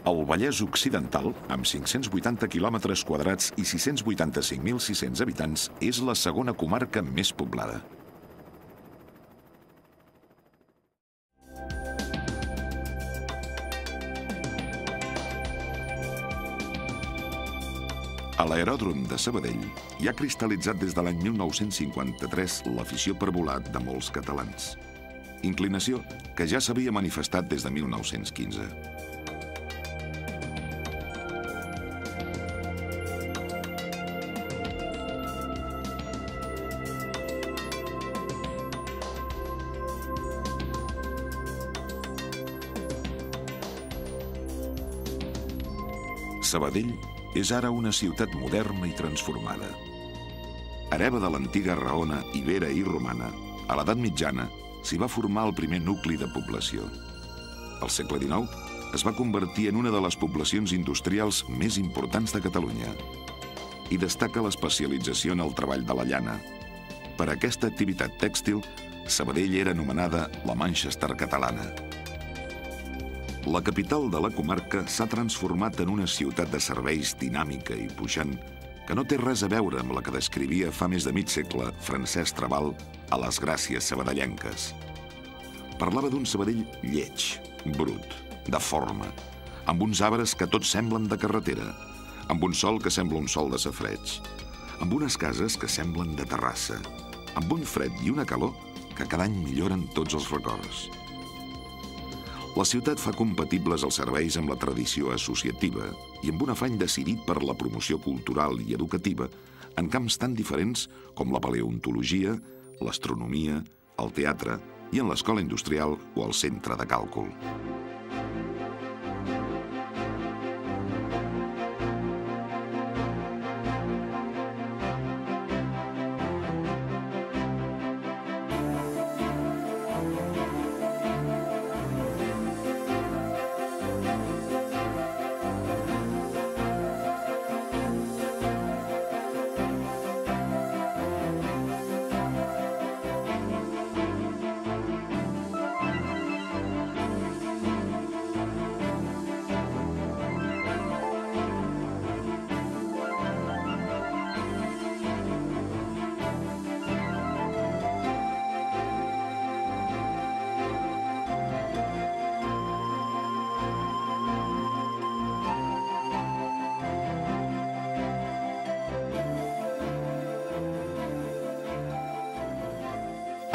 El Vallès Occidental, amb 580 quilòmetres quadrats i 685.600 habitants, és la segona comarca més poblada. A l'aeròdrom de Sabadell hi ha cristal·litzat des de l'any 1953 l'afició per volar de molts catalans. Inclinació que ja s'havia manifestat des de 1915. Sabadell és ara una ciutat moderna i transformada. Hereva de l'antiga Raona, ibera i romana, a l'edat mitjana s'hi va formar el primer nucli de població. Al segle XIX es va convertir en una de les poblacions industrials més importants de Catalunya. Hi destaca l'especialització en el treball de la llana. Per aquesta activitat tèxtil, Sabadell era anomenada la Manchester catalana. La capital de la comarca s'ha transformat en una ciutat de serveis dinàmica i puixant que no té res a veure amb la que descrivia fa més de mig segle Francesc Trabal a les Gràcies sabadellenques. Parlava d'un Sabadell lleig, brut, deforme, amb uns arbres que tots semblen de carretera, amb un sol que sembla un sol de safareig, amb unes cases que semblen de terrassa, amb un fred i una calor que cada any milloren tots els records. La ciutat fa compatibles els serveis amb la tradició associativa i amb un afany decidit per la promoció cultural i educativa en camps tan diferents com la paleontologia, l'astronomia, el teatre i en l'escola industrial o el centre de càlcul.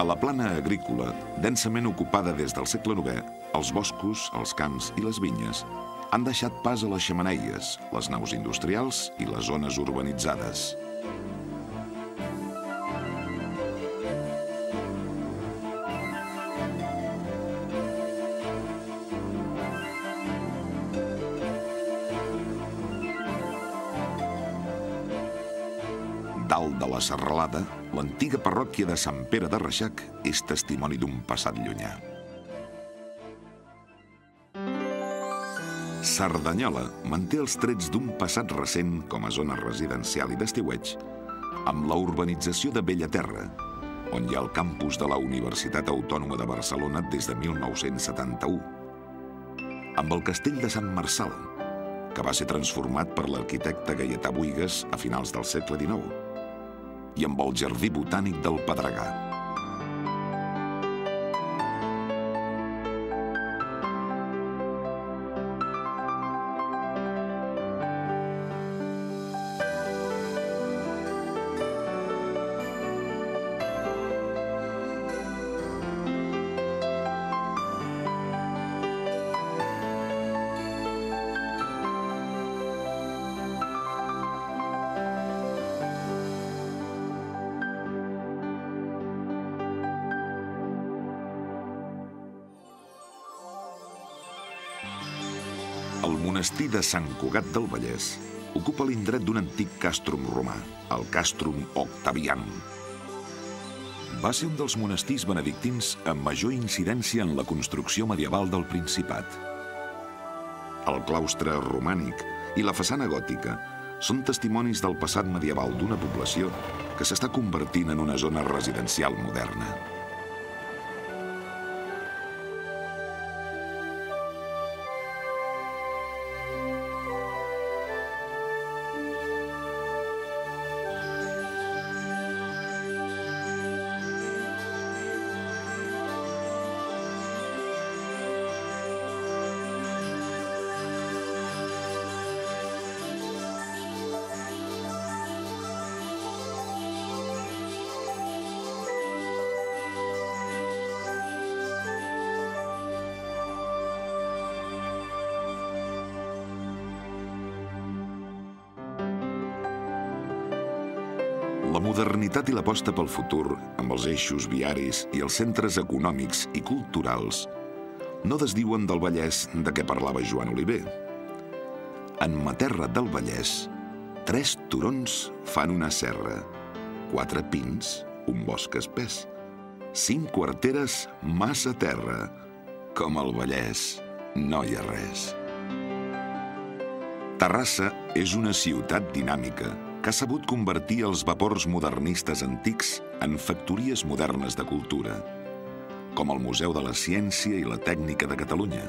A la plana agrícola, densament ocupada des del segle IX, els boscos, els camps i les vinyes han deixat pas a les xemeneies, les naus industrials i les zones urbanitzades. Dalt de la serralada, l'antiga parròquia de Sant Pere de Reixac és testimoni d'un passat llunyà. Cerdanyola manté els trets d'un passat recent com a zona residencial i d'estiueig, amb la urbanització de Bellaterra, on hi ha el campus de la Universitat Autònoma de Barcelona des de 1971, amb el castell de Sant Marçal, que va ser transformat per l'arquitecte Gaietà Buïgas a finals del segle XIX, i amb el Jardí Botànic del Pedregà. El monestir de Sant Cugat del Vallès ocupa l'indret d'un antic càstrum romà, el Castrum Octavianum. Va ser un dels monestirs benedictins amb major incidència en la construcció medieval del Principat. El claustre romànic i la façana gòtica són testimonis del passat medieval d'una població que s'està convertint en una zona residencial moderna. La modernitat i l'aposta pel futur, amb els eixos viaris i els centres econòmics i culturals, no desdiuen del Vallès de què parlava Joan Oliver. En ma terra del Vallès, 3 turons fan una serra, 4 pins, un bosc espès, 5 quarteres, massa terra. Com al Vallès no hi ha res. Terrassa és una ciutat dinàmica que ha sabut convertir els vapors modernistes antics en factories modernes de cultura, com el Museu de la Ciència i la Tècnica de Catalunya.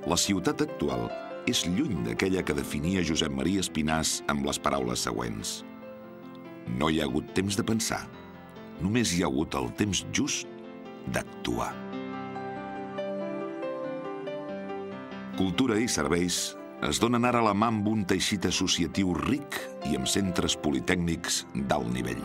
La ciutat actual és lluny d'aquella que definia Josep Maria Espinàs amb les paraules següents: no hi ha hagut temps de pensar, només hi ha hagut el temps just d'actuar. Cultura i serveis es donen ara la mà amb un teixit associatiu ric i amb centres politècnics d'alt nivell.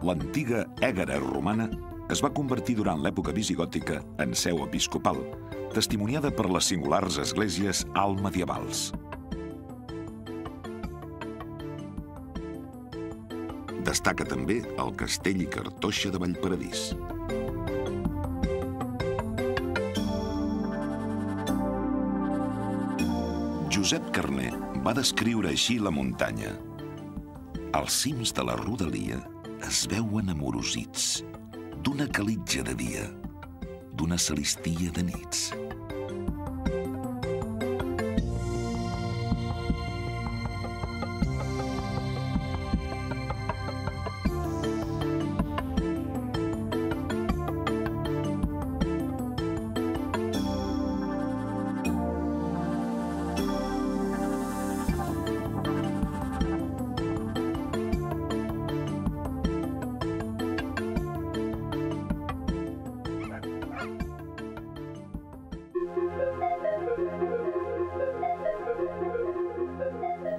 L'antiga Ègara romana es va convertir durant l'època visigòtica en seu episcopal, testimoniada per les singulars esglésies altmedievals. Destaca també el castell i cartoixa de Vallparadís. Josep Carner va descriure així la muntanya. Els cims de la rodalia es veuen amorosits d'una calitja de dia, d'una salistia de nits.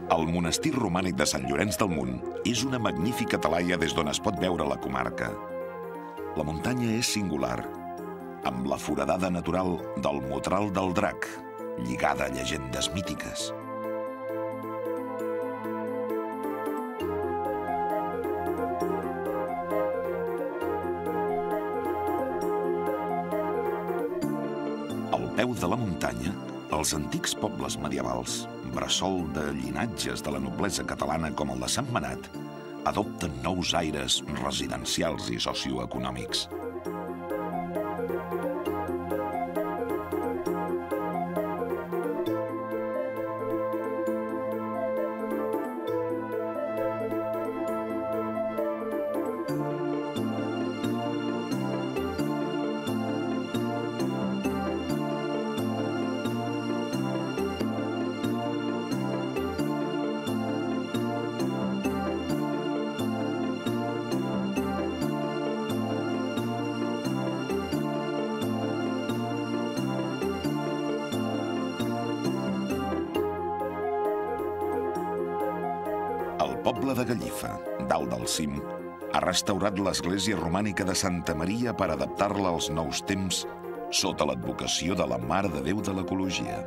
El monestir romànic de Sant Llorenç del Munt és una magnífica talaia des d'on es pot veure la comarca. La muntanya és singular, amb la foradada natural del Motral del Drac, lligada a llegendes mítiques. Al peu de la muntanya, els antics pobles medievals, bressol de llinatges de la noblesa catalana com el de Sentmenat, adopten nous aires residencials i socioeconòmics. El poble de Gallifa, dalt del cim, ha restaurat l'església romànica de Santa Maria per adaptar-la als nous temps sota l'advocació de la Mare de Déu de l'Ecologia.